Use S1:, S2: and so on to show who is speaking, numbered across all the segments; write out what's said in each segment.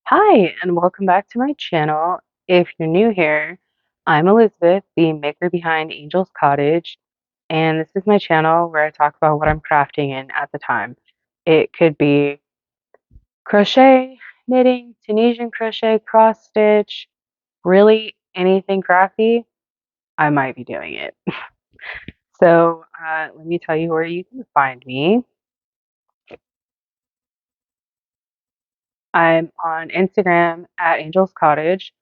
S1: Hi, and welcome back to my channel. If you're new here, I'm Elizabeth, the maker behind Angel's Cottage, and this is my channel where I talk about what I'm crafting in at the time. It could be crochet, knitting, Tunisian crochet, cross stitch, really anything crafty, I might be doing it. So let me tell you where you can find me. I'm on Instagram at Angel's Cottage.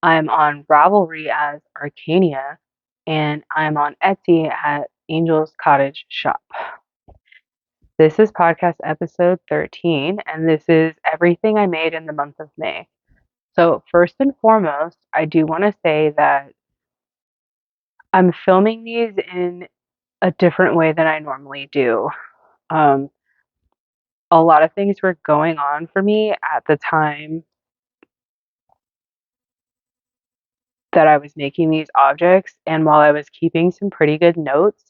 S1: I'm on Ravelry as Arcania, and I'm on Etsy at Angel's Cottage Shop. This is podcast episode 13, and this is everything I made in the month of May. So, first and foremost, I do want to say that I'm filming these in a different way than I normally do. Um, a lot of things were going on for me at the time that I was making these objects, and while I was keeping some pretty good notes,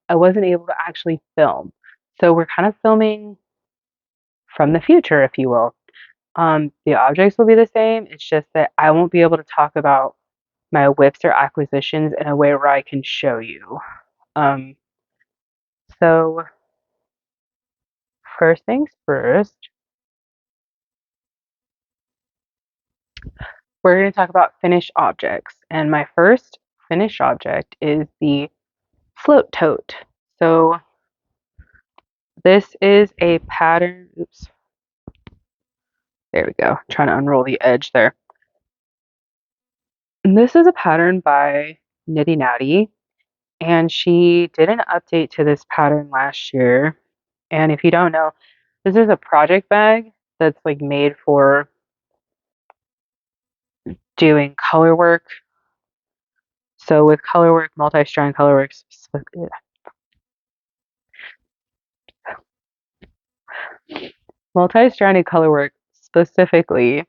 S1: I wasn't able to actually film. So we're kind of filming from the future, if you will. The objects will be the same. It's just that I won't be able to talk about my whips or acquisitions in a way where I can show you. Um, so first things first, we're going to talk about finished objects. And my first finished object is the float tote. So this is a pattern. Oops, there we go. Trying to unroll the edge there. And this is a pattern by Nitty Natty, and she did an update to this pattern last year. And if you don't know, this is a project bag that's like made for doing color work. So with color work, multi-strand color work, multi-stranded color work specifically,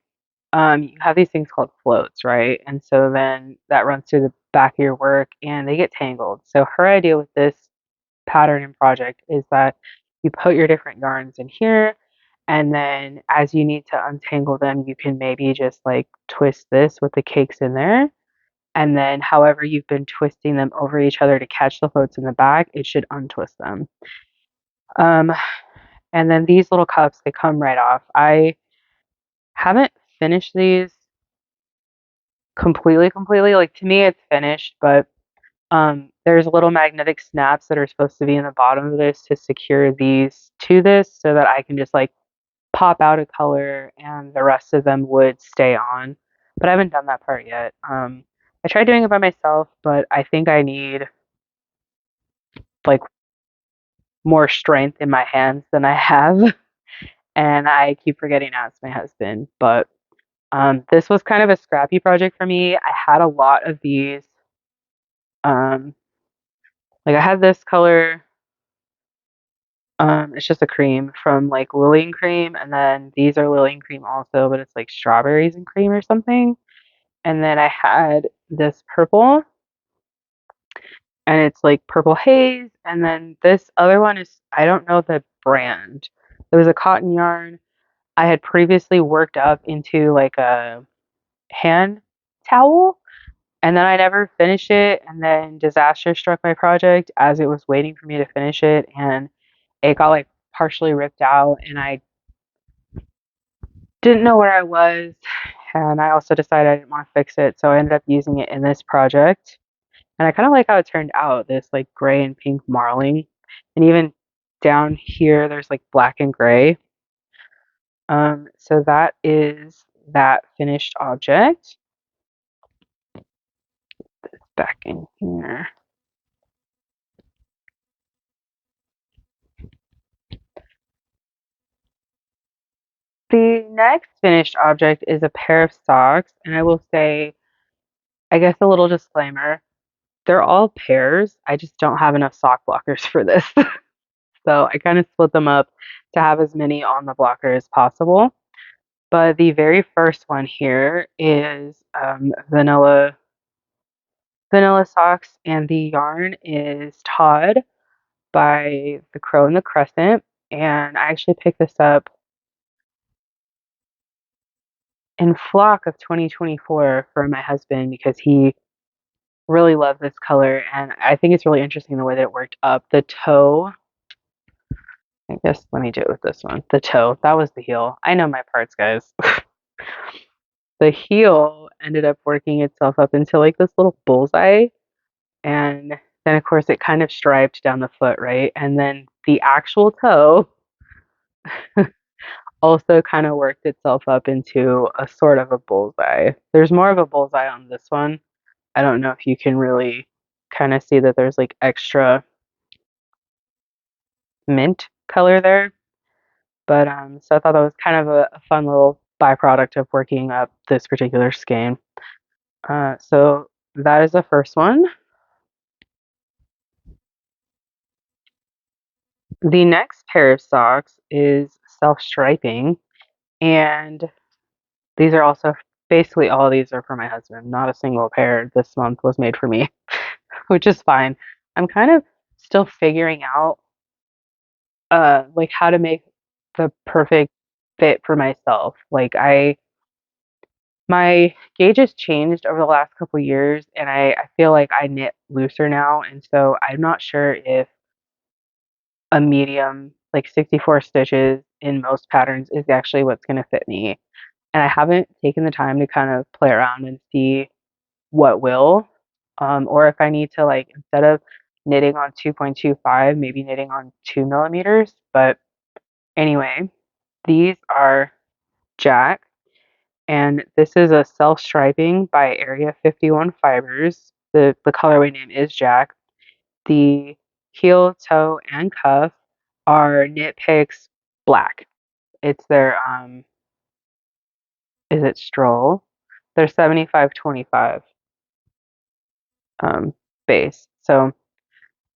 S1: you have these things called floats, right? And so then that runs through the back of your work and they get tangled. So her idea with this pattern and project is that you put your different yarns in here, and then as you need to untangle them, you can maybe just like twist this with the cakes in there. And then, however, you've been twisting them over each other to catch the floats in the back, it should untwist them. Um, and then these little cups, they come right off. I haven't finished these completely. Like to me, it's finished, but there's little magnetic snaps that are supposed to be in the bottom of this to secure these to this so that I can just like pop out a color and the rest of them would stay on. But I haven't done that part yet. I tried doing it by myself, but I think I need like more strength in my hands than I have. And I keep forgetting to ask my husband. But this was kind of a scrappy project for me. I had a lot of these. Um, like I had this color. It's just a cream from like Lillian Cream, and then these are Lillian Cream also, but it's like strawberries and cream or something. And then I had this purple, and it's like purple haze. And then this other one is, I don't know the brand. It was a cotton yarn I had previously worked up into like a hand towel, and then I never finished it. And then disaster struck my project as it was waiting for me to finish it, and it got like partially ripped out, and I didn't know where I was. And I also decided I didn't want to fix it, so I ended up using it in this project. And I kind of like how it turned out, this like gray and pink marling. And even down here, there's like black and gray. So that is that finished object. Back in here. The next finished object is a pair of socks. And I will say, I guess a little disclaimer, they're all pairs. I just don't have enough sock blockers for this. So I kind of split them up to have as many on the blocker as possible. But the very first one here is vanilla socks, and the yarn is Todd by the Crow and the Crescent. And I actually picked this up in Flock of 2024 for my husband because he really loved this color, and I think it's really interesting the way that it worked up. The toe, I guess let me do it with this one. The toe, that was the heel. I know my parts, guys. The heel ended up working itself up into like this little bullseye, and then of course it kind of striped down the foot, right? And then the actual toe also kind of worked itself up into a sort of a bullseye. There's more of a bullseye on this one. I don't know if you can really kind of see that there's like extra mint color there. But so I thought that was kind of a fun little byproduct of working up this particular skein. So that is the first one. The next pair of socks is self-striping, and these are also basically all of these are for my husband. Not a single pair this month was made for me, which is fine. I'm kind of still figuring out like how to make the perfect fit for myself. Like my gauge has changed over the last couple years, and I feel like I knit looser now, and so I'm not sure if a medium like 64 stitches in most patterns is actually what's going to fit me. And I haven't taken the time to kind of play around and see what will, or if I need to like instead of knitting on 2.25, maybe knitting on 2 millimeters. But anyway, these are Jack, and this is a self striping by Area 51 Fibers. The colorway name is Jack. The heel, toe, and cuff are Knit Picks black. It's their is it Stroll? They're 75/25 um base. So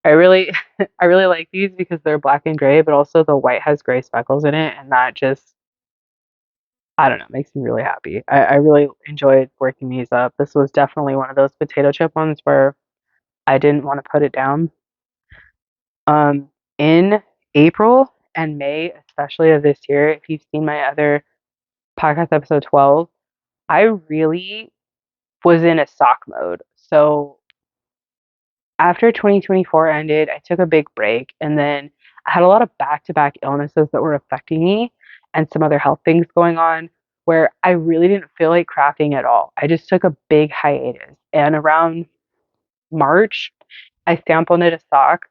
S1: I really I really like these because they're black and gray, but also the white has gray speckles in it, and that just I don't know, makes me really happy. I really enjoyed working these up. This was definitely one of those potato chip ones where I didn't want to put it down. In April and May, especially of this year, if you've seen my other podcast episode 12, I really was in a sock mode. So after 2024 ended, I took a big break, and then I had a lot of back to back illnesses that were affecting me and some other health things going on where I really didn't feel like crafting at all. I just took a big hiatus. And around March, I sample knit a sock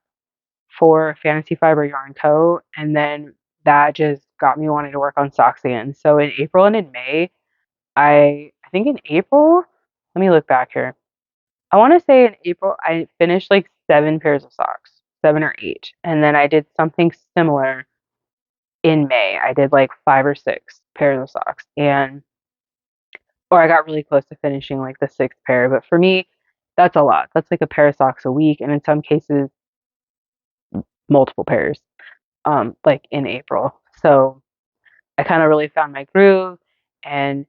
S1: for Fantasy Fiber Yarn Co. And then that just got me wanting to work on socks again. So in April and in May, I think in April, let me look back here. I want to say in April I finished like 7 pairs of socks, 7 or 8. And then I did something similar in May. I did like 5 or 6 pairs of socks. And or I got really close to finishing like the sixth pair. But for me, that's a lot. That's like a pair of socks a week, and in some cases multiple pairs. Like in April. So I kind of really found my groove. And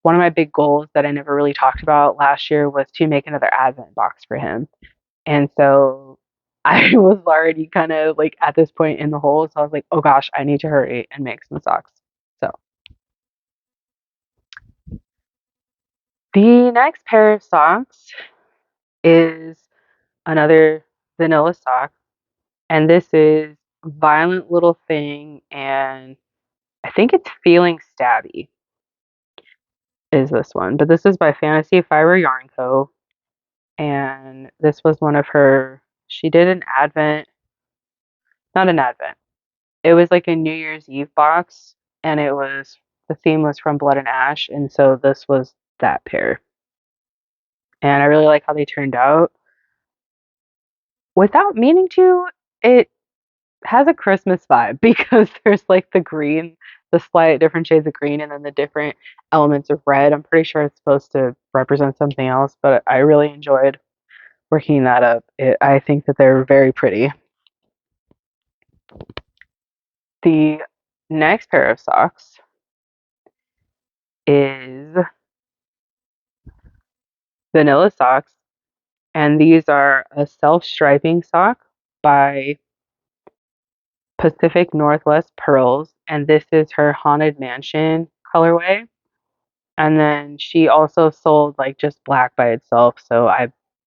S1: one of my big goals that I never really talked about last year was to make another advent box for him. And so I was already kind of like at this point in the hole. So I was like, oh gosh, I need to hurry and make some socks. So the next pair of socks is another vanilla sock. And this is Violent Little Thing. And I think it's Feeling Stabby is this one. But this is by Fantasy Fiber Yarn Co. And this was one of her, she did an advent, not an advent. It was like a New Year's Eve box, and it was the theme was from Blood and Ash, and so this was that pair. And I really like how they turned out. Without meaning to, it has a Christmas vibe because there's like the green, the slight different shades of green, and then the different elements of red. I'm pretty sure it's supposed to represent something else, but I really enjoyed working that up. I think that they're very pretty. The next pair of socks is vanilla socks, and these are a self-striping sock by Pacific Northwest Pearls, and this is her Haunted Mansion colorway. And then she also sold like just black by itself. So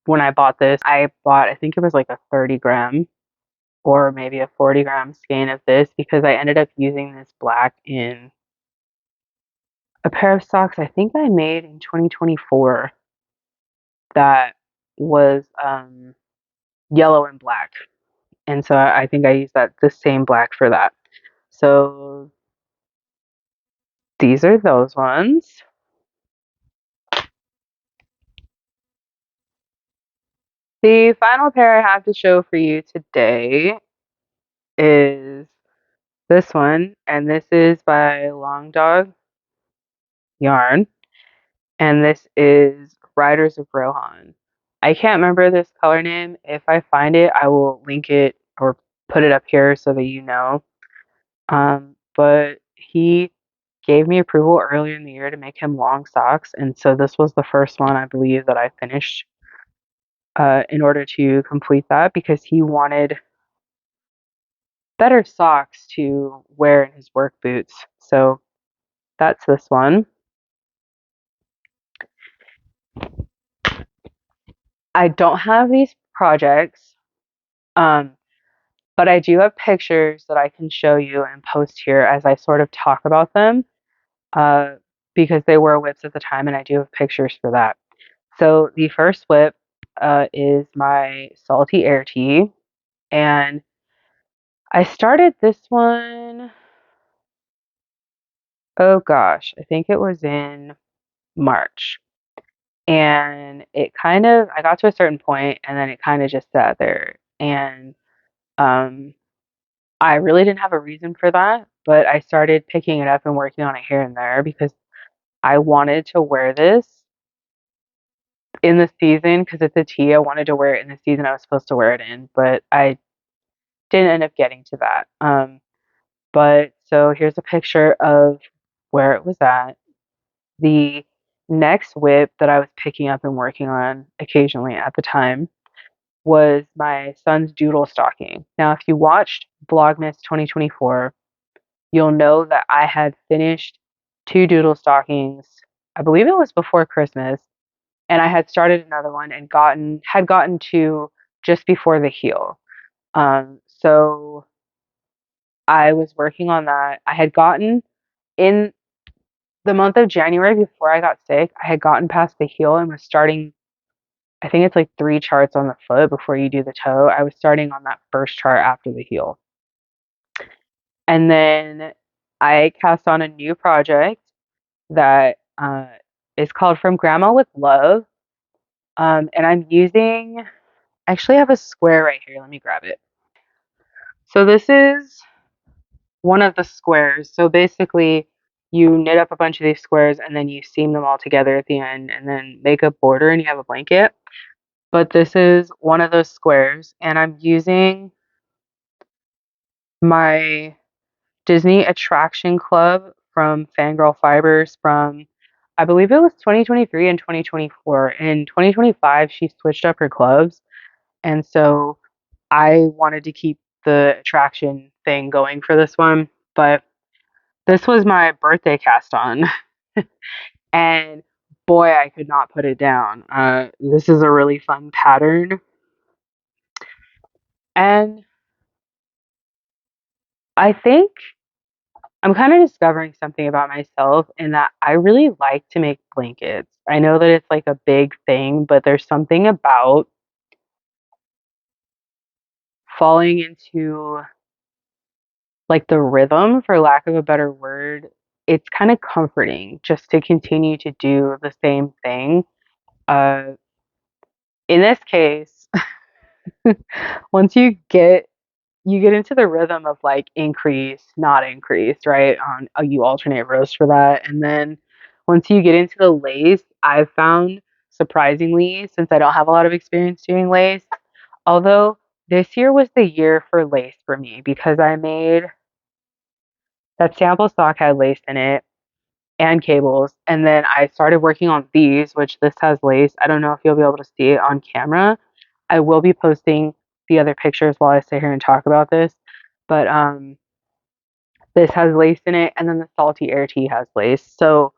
S1: when I bought this, I bought, I think it was like a 30 gram or maybe a 40-gram skein of this because I ended up using this black in a pair of socks I think I made in 2024 that was yellow and black. And so I think I used the same black for that. So these are those ones. The final pair I have to show for you today is this one, and this is by Long Dog Yarn, and this is Riders of Rohan. I can't remember this color name. If I find it, I will link it or put it up here so that you know. But he gave me approval earlier in the year to make him long socks, and so this was the first one I believe that I finished in order to complete that because he wanted better socks to wear in his work boots. So that's this one. I don't have these projects, um, but I do have pictures that I can show you and post here as I sort of talk about them uh, because they were whips at the time, and I do have pictures for that. So the first whip is my salty air tea, and I started this one. Oh gosh, I think it was in March. And I got to a certain point and then it kind of just sat there. And um, I really didn't have a reason for that, but I started picking it up and working on it here and there because I wanted to wear this in the season because it's a tea. I wanted to wear it in the season I was supposed to wear it in, but I didn't end up getting to that. But so here's a picture of where it was at. The next whip that I was picking up and working on occasionally at the time was my son's doodle stocking. Now, if you watched Vlogmas 2024, you'll know that I had finished two doodle stockings. I believe it was before Christmas, and I had started another one and gotten to just before the heel. So I was working on that. I had gotten in the month of January before I got sick. I had gotten past the heel and was starting. I think it's like 3 charts on the foot before you do the toe. I was starting on that first chart after the heel. And then I cast on a new project that is called From Grandma with Love. And I'm using, I actually have a square right here. Let me grab it. So this is one of the squares. So basically, you knit up a bunch of these squares and then you seam them all together at the end and then make a border and you have a blanket. But this is one of those squares, and I'm using my Disney Attraction Club from Fangirl Fibers from I believe it was 2023 and 2024. In 2025, she switched up her clubs, and so I wanted to keep the attraction thing going for this one. But this was my birthday cast on, and boy, I could not put it down. This is a really fun pattern, and I think I'm kind of discovering something about myself in that I really like to make blankets. I know that it's like a big thing, but there's something about falling into like the rhythm, for lack of a better word. It's kind of comforting just to continue to do the same thing. Uh, in this case, once you get into the rhythm of like increase, not increase, right? You alternate rows for that, and then once you get into the lace, I've found surprisingly, since I don't have a lot of experience doing lace, although this year was the year for lace for me because I made that sample stock had lace in it and cables, and then I started working on these, which this has lace. I don't know if you'll be able to see it on camera. I will be posting the other pictures while I sit here and talk about this. But this has lace in it, and then the salty air tea has lace. So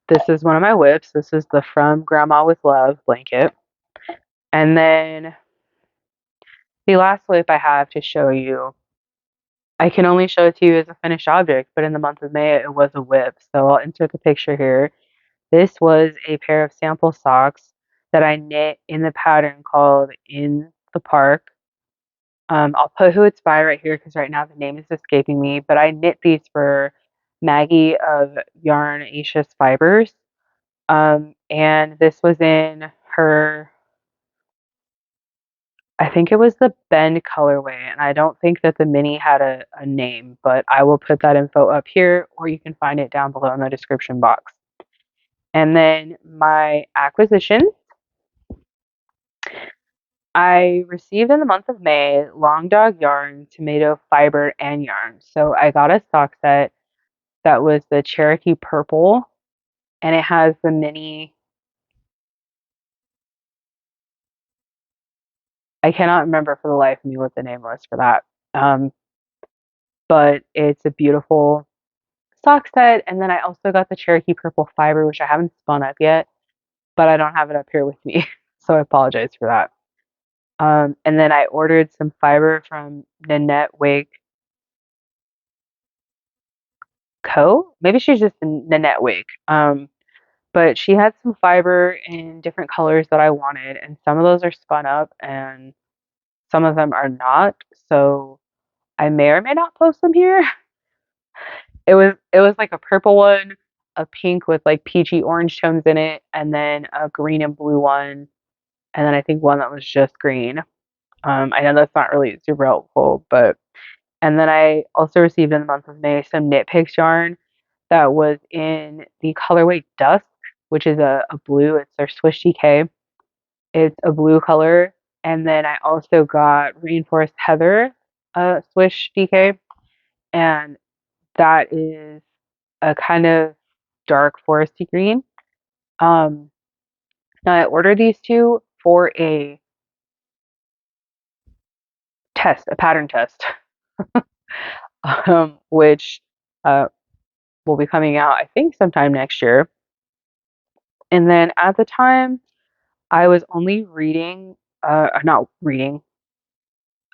S1: This is one of my whips. This is the From Grandma with Love blanket. And then the last whip I have to show you, I can only show it to you as a finished object, but in the month of May it was a whip. So I'll insert the picture here. This was a pair of sample socks that I knit in the pattern called In the Park. I'll put who it's by right here because right now the name is escaping me, but I knit these for Maggie of Yarnaceous Fibers. And this was in her, I think it was the Bend colorway, and I don't think that the mini had a name, but I will put that info up here, or you can find it down below in the description box. And then my acquisition, I received in the month of May Long Dog yarn, tomato fiber, and yarn. So I got a sock set that was the Cherokee purple, and it has the mini. I cannot remember for the life of me what the name was for that. Um, but it's a beautiful sock set. And then I also got the Cherokee purple fiber, which I haven't spun up yet, but I don't have it up here with me. So I apologize for that. And then I ordered some fiber from Nanette Wake Co. Maybe she's just Nanette Wake. But she had some fiber in different colors that I wanted, and some of those are spun up and some of them are not. So I may or may not post them here. It was like a purple one, a pink with like peachy orange tones in it, and then a green and blue one, and then I think one that was just green. I know that's not really super helpful, but and then I also received in the month of May some Knit Picks yarn that was in the colorway Dusk, which is a blue. It's their Swish DK. It's a blue color. And then I also got Rainforest Heather Swish DK, and that is a kind of dark foresty green. Um, Now I ordered these two for a test, a pattern test, which uh, will be coming out, I think, sometime next year. And then at the time, I was only reading, not reading,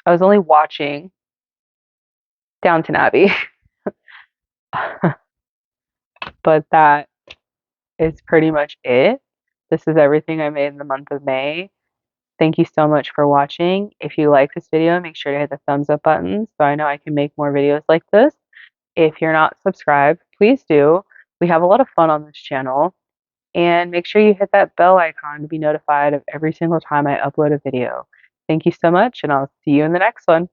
S1: I was only watching Downton Abbey. But that is pretty much it. This is everything I made in the month of May. Thank you so much for watching. If you like this video, make sure to hit the thumbs up button so I know I can make more videos like this. If you're not subscribed, please do. We have a lot of fun on this channel. And make sure you hit that bell icon to be notified of every single time I upload a video. Thank you so much, and I'll see you in the next one.